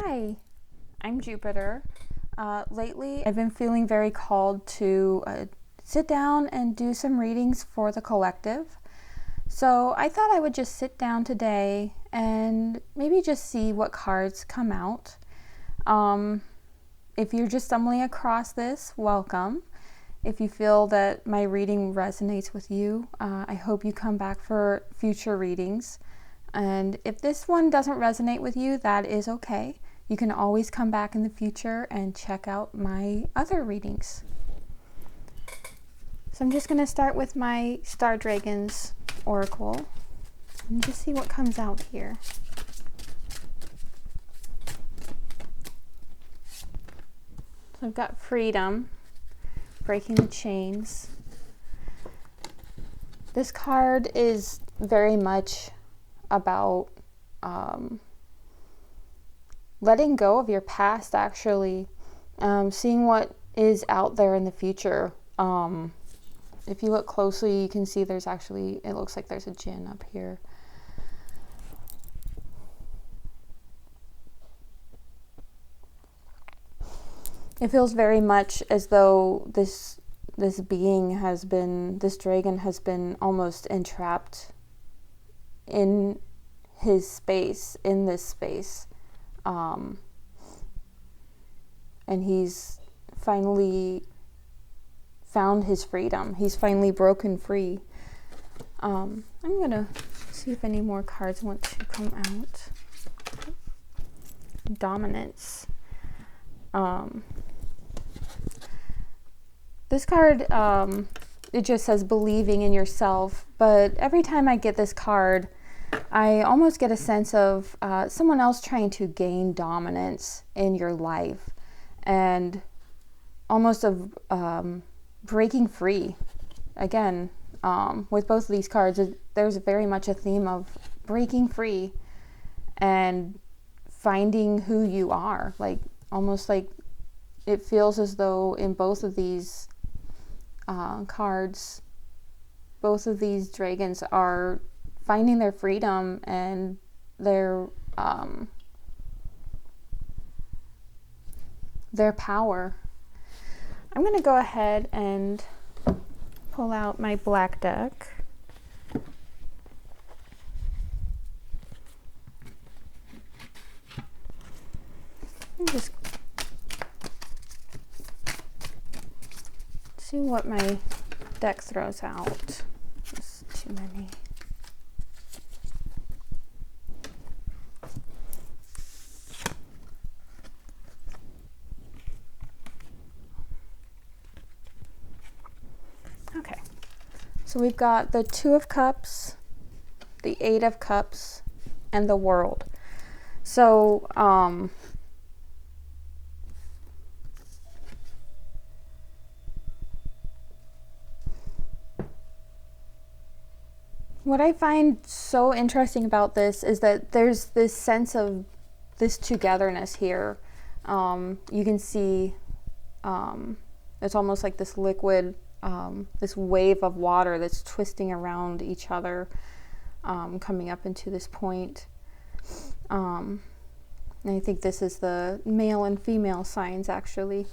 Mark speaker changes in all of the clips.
Speaker 1: Hi, I'm Jupiter. Lately, I've been feeling very called to sit down and do some readings for the collective. So I thought I would just sit down today and maybe just see what cards come out. If you're just stumbling across this, welcome. If you feel that my reading resonates with you, I hope you come back for future readings. And if this one doesn't resonate with you, that is okay. You can always come back in the future and check out my other readings. So I'm just going to start with my Star Dragons Oracle and just see what comes out here. So I've got freedom, breaking the chains. This card is very much about letting go of your past, actually, seeing what is out there in the future. If you look closely, you can see there's actually, it looks like there's a djinn up here. It feels very much as though this being has been, this dragon has been almost entrapped in his space, in this space. And he's finally found his freedom. He's finally broken free. I'm gonna see if any more cards want to come out. Dominance. This card, it just says believing in yourself, but every time I get this card, I almost get a sense of someone else trying to gain dominance in your life, and almost of breaking free. Again, with both of these cards, there's very much a theme of breaking free and finding who you are. Like, almost like it feels as though in both of these cards, both of these dragons are finding their freedom and their power. I'm going to go ahead and pull out my black deck. And just see what my deck throws out. There's too many. Okay, so we've got the Two of Cups, the Eight of Cups, and the World. So, what I find so interesting about this is that there's this sense of this togetherness here. You can see it's almost like this liquid, this wave of water that's twisting around each other, coming up into this point. And I think this is the male and female signs, actually.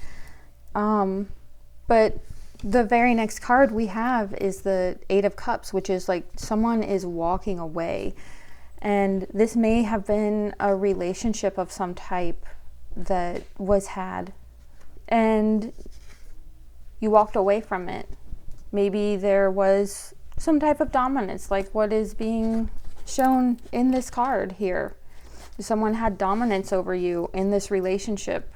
Speaker 1: But the very next card we have is the Eight of Cups, which is like someone is walking away. And this may have been a relationship of some type that was had, and you walked away from it. Maybe there was some type of dominance, like what is being shown in this card here. Someone had dominance over you in this relationship.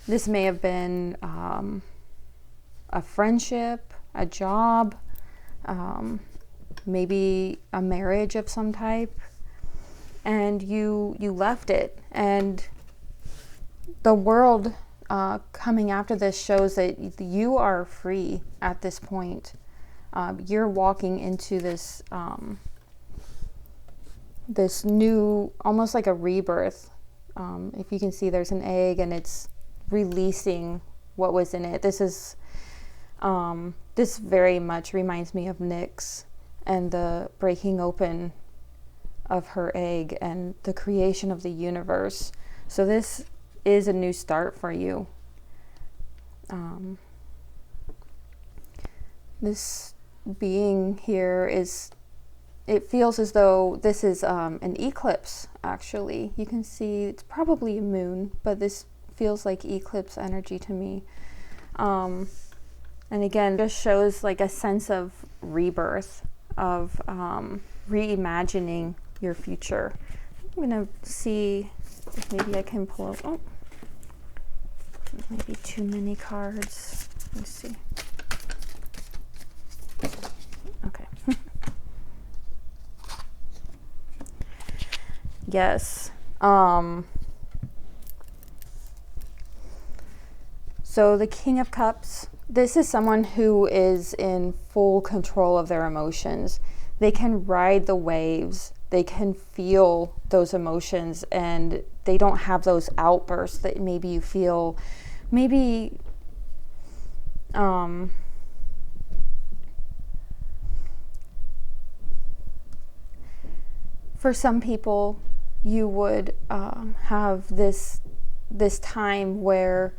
Speaker 1: This may have been a friendship, a job, maybe a marriage of some type, and you left it. And the World coming after this shows that you are free at this point. You're walking into this this new, almost like a rebirth. If you can see, there's an egg and it's releasing what was in it. This is this very much reminds me of Nyx and the breaking open of her egg and the creation of the universe. So this is a new start for you. This being here it feels as though this is an eclipse, actually. You can see it's probably a moon, but this feels like eclipse energy to me. And again, just shows like a sense of rebirth, of reimagining your future. I'm going to see if maybe I can pull up. Oh, maybe too many cards. Let's see. Okay. Yes. So the King of Cups, this is someone who is in full control of their emotions. They can ride the waves. They can feel those emotions, and they don't have those outbursts that maybe you feel. Maybe for some people, you would have this time where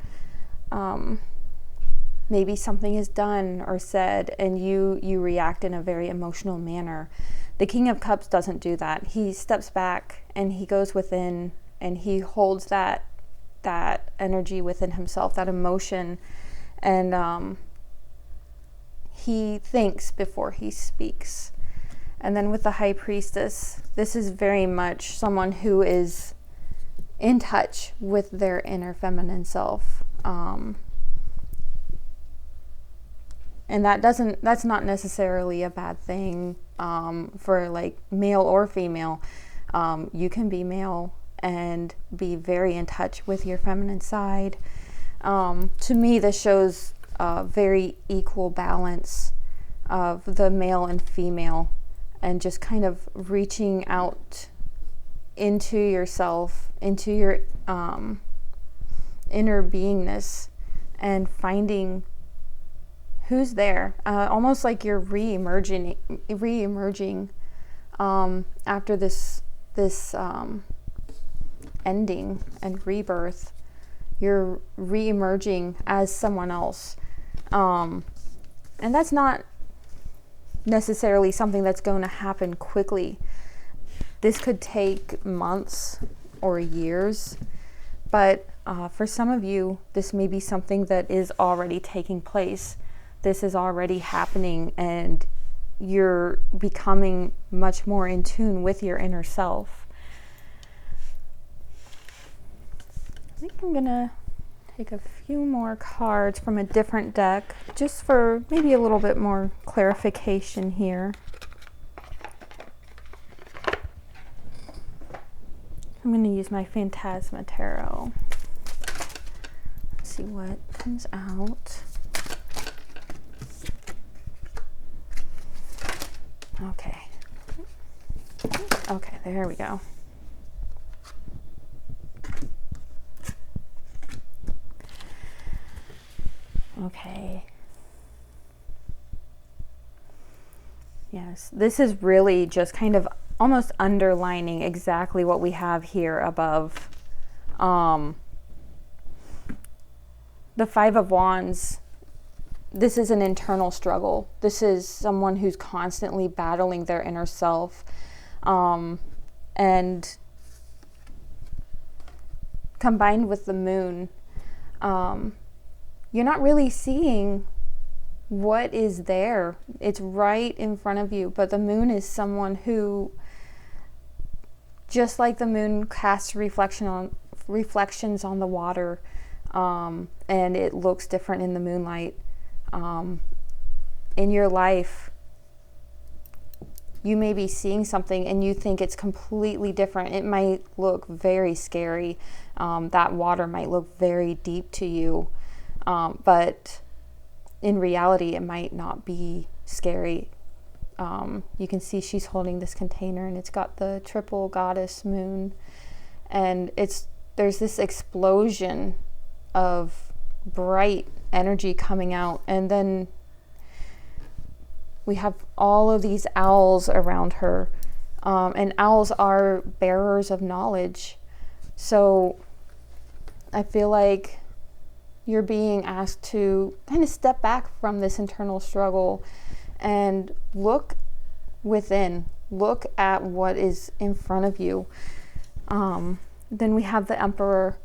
Speaker 1: maybe something is done or said and you react in a very emotional manner. The King of Cups doesn't do that. He steps back and he goes within and he holds that energy within himself, that emotion, and he thinks before he speaks. And then with the High Priestess, this is very much someone who is in touch with their inner feminine self. And that's not necessarily a bad thing for like male or female. You can be male and be very in touch with your feminine side. To me, this shows a very equal balance of the male and female, and just kind of reaching out into yourself, into your inner beingness, and finding who's there. Almost like you're re-emerging after this ending and rebirth. You're re-emerging as someone else. And that's not necessarily something that's going to happen quickly. This could take months or years, but for some of you, this may be something that is already taking place. This is already happening, and you're becoming much more in tune with your inner self. I think I'm gonna take a few more cards from a different deck, just for maybe a little bit more clarification here. I'm going to use my Phantasma tarot. Let's see what comes out. Okay. Okay, there we go. Okay. Yes, this is really just kind of almost underlining exactly what we have here above. The Five of Wands, this is an internal struggle. This is someone who's constantly battling their inner self. And combined with the moon, you're not really seeing what is there. It's right in front of you, but the moon is someone who, just like the moon casts reflections on the water, and it looks different in the moonlight. In your life, you may be seeing something and you think it's completely different. It might look very scary. That water might look very deep to you. But in reality, it might not be scary. You can see she's holding this container, and it's got the triple goddess moon, and there's this explosion of bright energy coming out, and then we have all of these owls around her. And owls are bearers of knowledge. So I feel like you're being asked to kind of step back from this internal struggle and look within, look at what is in front of you. Then we have the Emperor,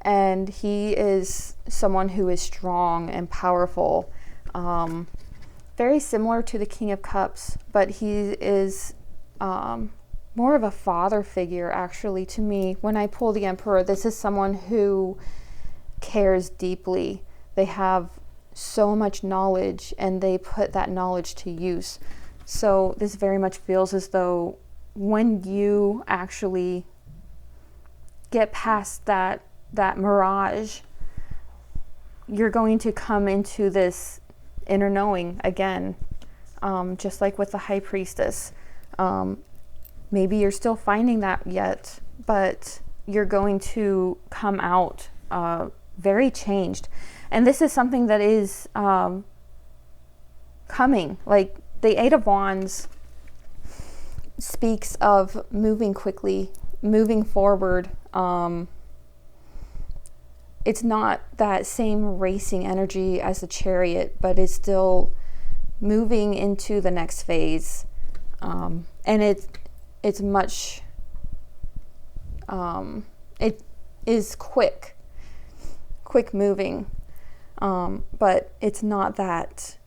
Speaker 1: and he is someone who is strong and powerful, very similar to the King of Cups, but he is more of a father figure, actually, to me. When I pull the Emperor, this is someone who cares deeply. They have so much knowledge, and they put that knowledge to use. So this very much feels as though when you actually get past that mirage, you're going to come into this inner knowing again, just like with the High Priestess. Maybe you're still finding that yet, but you're going to come out very changed. And this is something that is coming. Like the Eight of Wands speaks of moving quickly, moving forward. It's not that same racing energy as the Chariot, but it's still moving into the next phase. And it's much, it is quick moving, but it's not that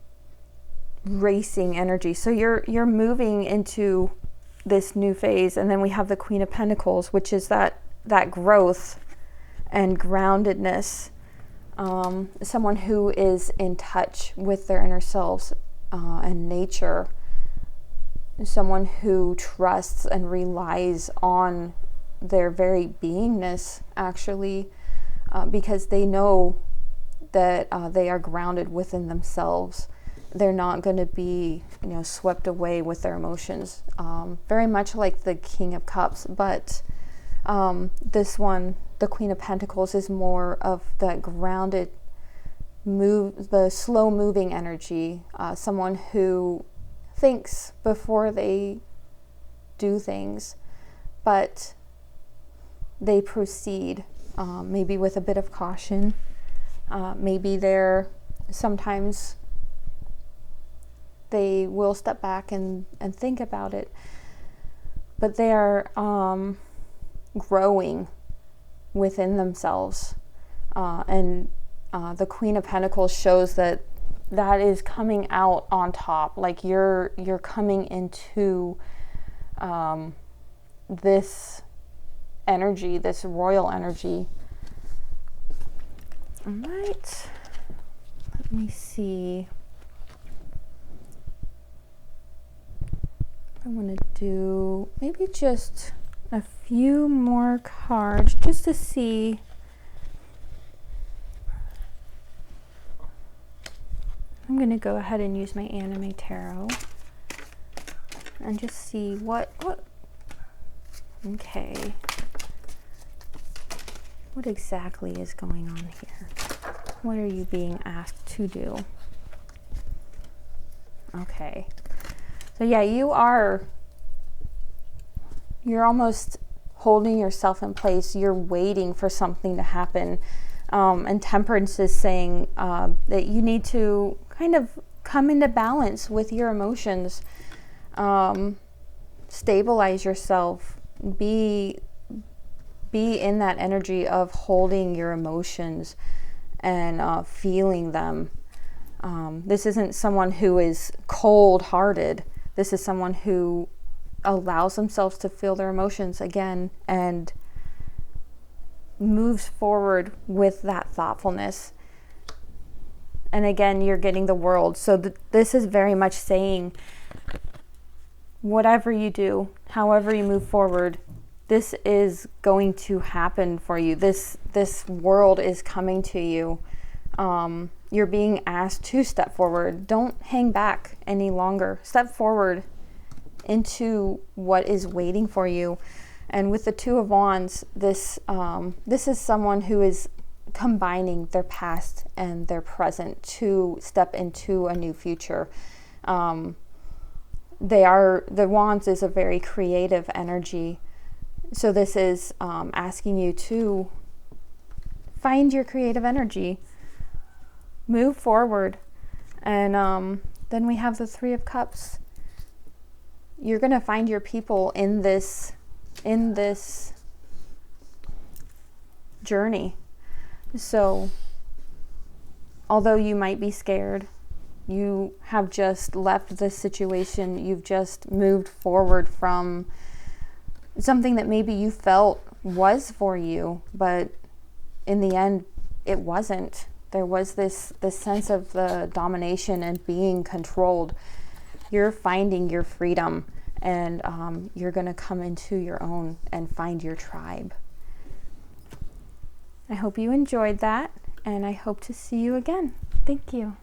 Speaker 1: racing energy. So you're moving into this new phase. And then we have the Queen of Pentacles, which is that growth and groundedness, someone who is in touch with their inner selves and nature, someone who trusts and relies on their very beingness, actually, because they know that they are grounded within themselves. They're not going to be, swept away with their emotions. Very much like the King of Cups, but this one, the Queen of Pentacles, is more of that grounded the slow moving energy, someone who thinks before they do things, but they proceed, maybe with a bit of caution. Maybe sometimes they will step back and think about it, but they are growing within themselves. And the Queen of Pentacles shows that is coming out on top. Like you're coming into this energy, this royal energy. All right, let me see. I want to do maybe just a few more cards just to see. I'm going to go ahead and use my anime tarot and just see what okay, what exactly is going on here? What are you being asked to do? Okay. So yeah, you're almost holding yourself in place. You're waiting for something to happen. And Temperance is saying that you need to kind of come into balance with your emotions. Stabilize yourself. Be in that energy of holding your emotions and feeling them. This isn't someone who is cold-hearted. This is someone who allows themselves to feel their emotions again and moves forward with that thoughtfulness. And again, you're getting the World. So this is very much saying, whatever you do, however you move forward, this is going to happen for you. This World is coming to you. You're being asked to step forward. Don't hang back any longer. Step forward into what is waiting for you. And with the Two of Wands, this is someone who is combining their past and their present to step into a new future. the Wands is a very creative energy. So this is asking you to find your creative energy, move forward. And then we have the Three of Cups. You're going to find your people in this journey. So although you might be scared, you have just left this situation, you've just moved forward from something that maybe you felt was for you, but in the end it wasn't. There was this sense of the domination and being controlled. You're finding your freedom, and you're going to come into your own and find your tribe. I hope you enjoyed that, and I hope to see you again. Thank you.